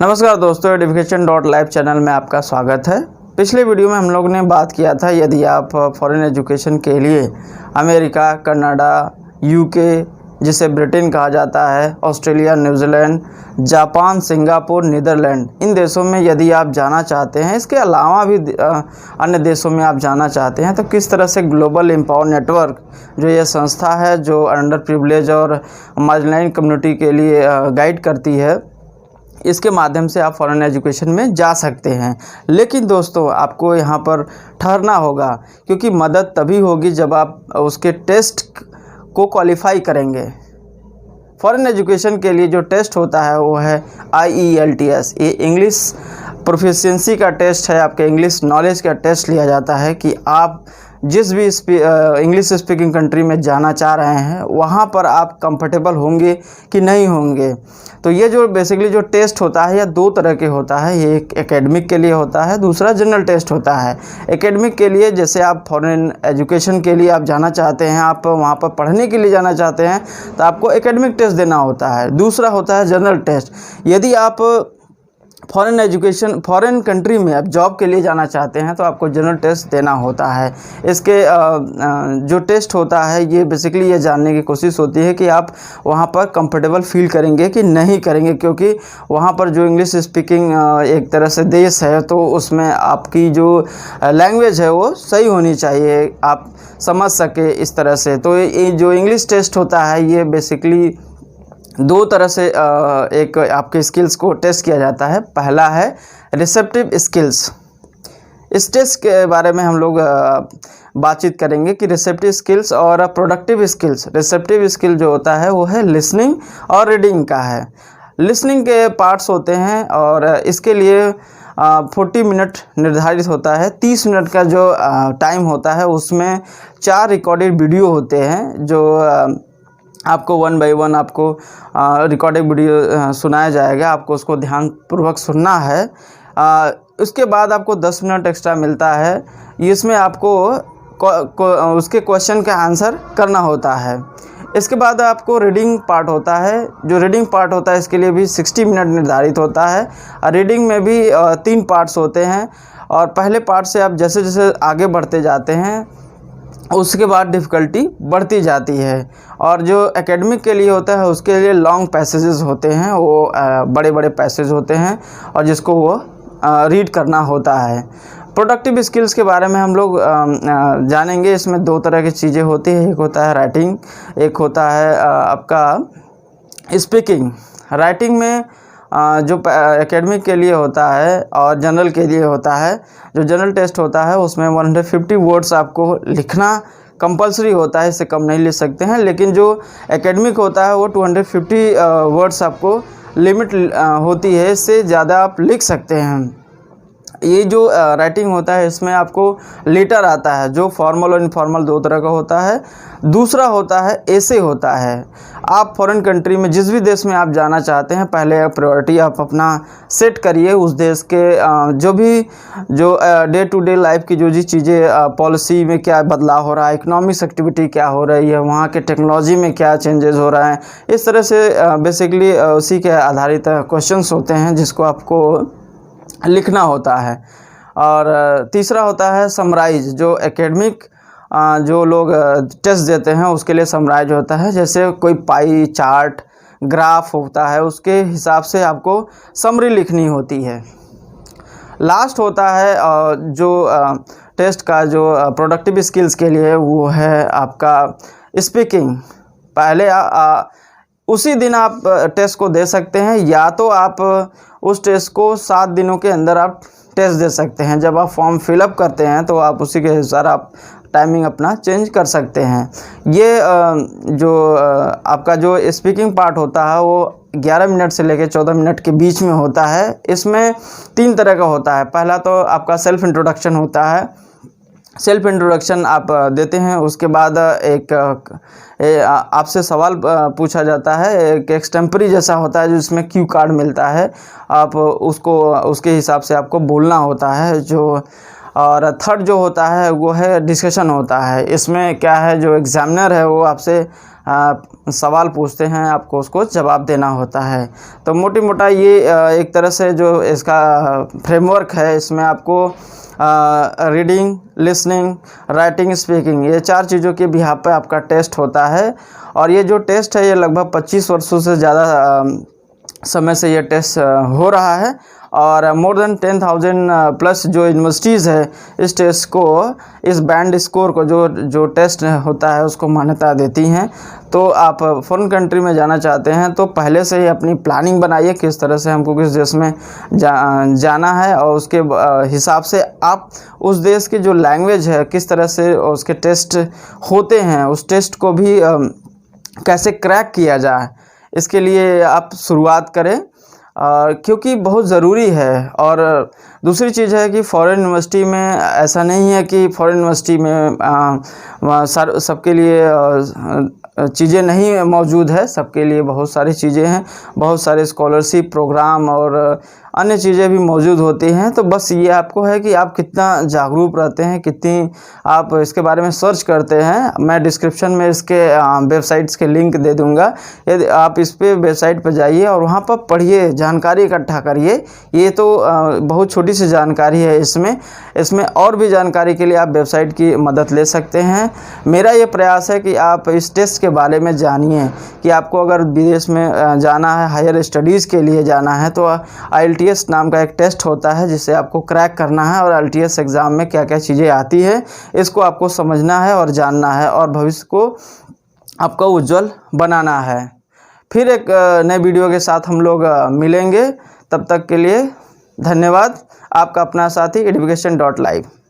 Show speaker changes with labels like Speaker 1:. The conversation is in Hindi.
Speaker 1: नमस्कार दोस्तों, एडुकेशन.लाइव चैनल में आपका स्वागत है। पिछले वीडियो में हम लोग ने बात किया था यदि आप फॉरेन एजुकेशन के लिए अमेरिका, कनाडा, यूके जिसे ब्रिटेन कहा जाता है, Australia, New Zealand, Japan, Singapore, Netherlands, इन देशों में यदि आप जाना चाहते हैं, इसके अलावा भी अन्य देशों में आप जाना चाहते हैं, तो किस तरह से ग्लोबल एम्पावर नेटवर्क जो ये संस्था है जो अंडर प्रिविलेज और मार्जिनलाइज्ड कम्युनिटी के लिए गाइड करती है, इसके माध्यम से आप फॉरेन एजुकेशन में जा सकते हैं। लेकिन दोस्तों, आपको यहाँ पर ठहरना होगा, क्योंकि मदद तभी होगी जब आप उसके टेस्ट को क्वालिफाई करेंगे। फॉरेन एजुकेशन के लिए जो टेस्ट होता है वो है IELTS। ये इंग्लिश प्रोफिशिएंसी का टेस्ट है, आपके इंग्लिश नॉलेज का टेस्ट लिया जाता है कि आप जिस भी इंग्लिश स्पीकिंग कंट्री में जाना चाह रहे हैं वहाँ पर आप कंफर्टेबल होंगे कि नहीं होंगे। तो ये जो बेसिकली जो टेस्ट होता है, यह दो तरह के होता है। ये एक एकेडमिक के लिए होता है, दूसरा जनरल टेस्ट होता है। एकेडमिक के लिए, जैसे आप फॉरेन एजुकेशन के लिए आप जाना चाहते हैं, आप वहाँ पर पढ़ने के लिए जाना चाहते हैं, तो आपको एकेडमिक टेस्ट देना होता है। दूसरा होता है जनरल टेस्ट। यदि आप फॉरेन कंट्री में आप जॉब के लिए जाना चाहते हैं तो आपको जनरल टेस्ट देना होता है। इसके जो टेस्ट होता है ये बेसिकली ये जानने की कोशिश होती है कि आप वहाँ पर कंफर्टेबल फील करेंगे कि नहीं करेंगे, क्योंकि वहाँ पर जो इंग्लिश स्पीकिंग एक तरह से देश है तो उसमें आपकी जो लैंग्वेज है वो सही होनी चाहिए, आप समझ सके इस तरह से। तो ये जो इंग्लिश टेस्ट होता है ये बेसिकली दो तरह से एक आपके स्किल्स को टेस्ट किया जाता है। पहला है रिसेप्टिव स्किल्स। इस टेस्ट के बारे में हम लोग बातचीत करेंगे कि रिसेप्टिव स्किल्स और प्रोडक्टिव स्किल्स। रिसेप्टिव स्किल जो होता है वो है लिसनिंग और रीडिंग का है। लिसनिंग के पार्ट्स होते हैं और इसके लिए 40 मिनट निर्धारित होता है। 30 मिनट का जो टाइम होता है उसमें 4 रिकॉर्डेड वीडियो होते हैं जो आपको 1 बाय 1 आपको रिकॉर्डेड वीडियो सुनाया जाएगा। आपको उसको ध्यानपूर्वक सुनना है। उसके बाद आपको 10 मिनट एक्स्ट्रा मिलता है। इसमें आपको उसके क्वेश्चन का आंसर करना होता है। इसके बाद आपको रीडिंग पार्ट होता है। जो रीडिंग पार्ट होता है इसके लिए भी 60 मिनट निर्धारित होता है। रीडिंग में भी 3 पार्ट्स होते हैं और पहले पार्ट से आप जैसे जैसे आगे बढ़ते जाते हैं उसके बाद डिफ़िकल्टी बढ़ती जाती है। और जो एकेडमिक के लिए होता है उसके लिए लॉन्ग पैसेजेस होते हैं, वो बड़े बड़े पैसेज होते हैं और जिसको वो रीड करना होता है। प्रोडक्टिव स्किल्स के बारे में हम लोग जानेंगे। इसमें 2 तरह की चीज़ें होती हैं, एक होता है राइटिंग, एक होता है आपका स्पीकिंग। राइटिंग में जो एकेडमिक के लिए होता है और जनरल के लिए होता है, जो जनरल टेस्ट होता है उसमें 150 वर्ड्स आपको लिखना कंपलसरी होता है, इससे कम नहीं लिख सकते हैं। लेकिन जो एकेडमिक होता है वो 250 वर्ड्स आपको लिमिट होती है, इससे ज़्यादा आप लिख सकते हैं। ये जो राइटिंग होता है इसमें आपको लेटर आता है, जो फॉर्मल और इनफॉर्मल 2 तरह का होता है। दूसरा होता है एसे होता है। आप फॉरेन कंट्री में जिस भी देश में आप जाना चाहते हैं, पहले प्रायोरिटी आप अपना सेट करिए उस देश के जो डे टू डे लाइफ की जो चीज़ें, पॉलिसी में क्या बदलाव हो रहा है, इकोनॉमिक्स एक्टिविटी क्या हो रही है, वहाँ के टेक्नोलॉजी में क्या चेंजेस हो रहा है, इस तरह से बेसिकली उसी के आधारित क्वेश्चंस होते हैं जिसको आपको लिखना होता है। और तीसरा होता है समराइज। जो एकेडमिक जो लोग टेस्ट देते हैं उसके लिए समराइज होता है। जैसे कोई पाई चार्ट, ग्राफ होता है, उसके हिसाब से आपको समरी लिखनी होती है। लास्ट होता है जो टेस्ट का जो प्रोडक्टिव स्किल्स के लिए वो है आपका स्पीकिंग। पहले उसी दिन आप टेस्ट को दे सकते हैं, या तो आप उस टेस्ट को 7 दिनों के अंदर आप टेस्ट दे सकते हैं। जब आप फॉर्म फिलअप करते हैं तो आप उसी के अनुसार आप टाइमिंग अपना चेंज कर सकते हैं। ये जो आपका जो स्पीकिंग पार्ट होता है वो 11 मिनट से लेकर 14 मिनट के बीच में होता है। इसमें 3 तरह का होता है। पहला तो आपका सेल्फ इंट्रोडक्शन होता है। सेल्फ इंट्रोडक्शन आप देते हैं, उसके बाद एक आपसे सवाल पूछा जाता है, एक एक्सटेम्परी जैसा होता है जिसमें क्यू कार्ड मिलता है, आप उसको उसके हिसाब से आपको बोलना होता है। और थर्ड जो होता है वो है डिस्कशन होता है। इसमें क्या है, जो एग्जामिनर है वो आपसे सवाल पूछते हैं, आपको उसको जवाब देना होता है। तो मोटी मोटा ये एक तरह से जो इसका फ्रेमवर्क है, इसमें आपको रीडिंग, लिसनिंग, राइटिंग, स्पीकिंग, ये 4 चीज़ों के बिहाफ पे आपका टेस्ट होता है। और ये जो टेस्ट है ये लगभग 25 वर्षों से ज़्यादा समय से ये टेस्ट हो रहा है और मोर देन 10,000 प्लस जो यूनिवर्सिटीज़ है इस टेस्ट को, इस बैंड स्कोर को, जो टेस्ट होता है उसको मान्यता देती हैं। तो आप फॉरेन कंट्री में जाना चाहते हैं तो पहले से ही अपनी प्लानिंग बनाइए, किस तरह से हमको किस देश में जाना है, और उसके हिसाब से आप उस देश की जो लैंग्वेज है किस तरह से उसके टेस्ट होते हैं, उस टेस्ट को भी कैसे क्रैक किया जाए, इसके लिए आप शुरुआत करें, क्योंकि बहुत ज़रूरी है। और दूसरी चीज़ है कि फॉरेन यूनिवर्सिटी में ऐसा नहीं है कि फॉरेन यूनिवर्सिटी में सबके लिए चीज़ें नहीं मौजूद है, सबके लिए बहुत सारी चीज़ें हैं, बहुत सारे स्कॉलरशिप प्रोग्राम और अन्य चीज़ें भी मौजूद होती हैं। तो बस ये आपको है कि आप कितना जागरूक रहते हैं, कितनी आप इसके बारे में सर्च करते हैं। मैं डिस्क्रिप्शन में इसके वेबसाइट्स के लिंक दे दूंगा, यदि आप इस पे वेबसाइट पर जाइए और वहाँ पर पढ़िए, जानकारी इकट्ठा करिए। ये तो बहुत छोटी सी जानकारी है, इसमें और भी जानकारी के लिए आप वेबसाइट की मदद ले सकते हैं। मेरा ये प्रयास है कि आप इस टेस्ट के बारे में जानिए कि आपको अगर विदेश में जाना है, हायर स्टडीज़ के लिए जाना है, तो IELTS नाम का एक टेस्ट होता है जिसे आपको क्रैक करना है, और IELTS एग्ज़ाम में क्या क्या चीज़ें आती है इसको आपको समझना है और जानना है, और भविष्य को आपका उज्जवल बनाना है। फिर एक नए वीडियो के साथ हम लोग मिलेंगे, तब तक के लिए धन्यवाद। आपका अपना साथी education.live।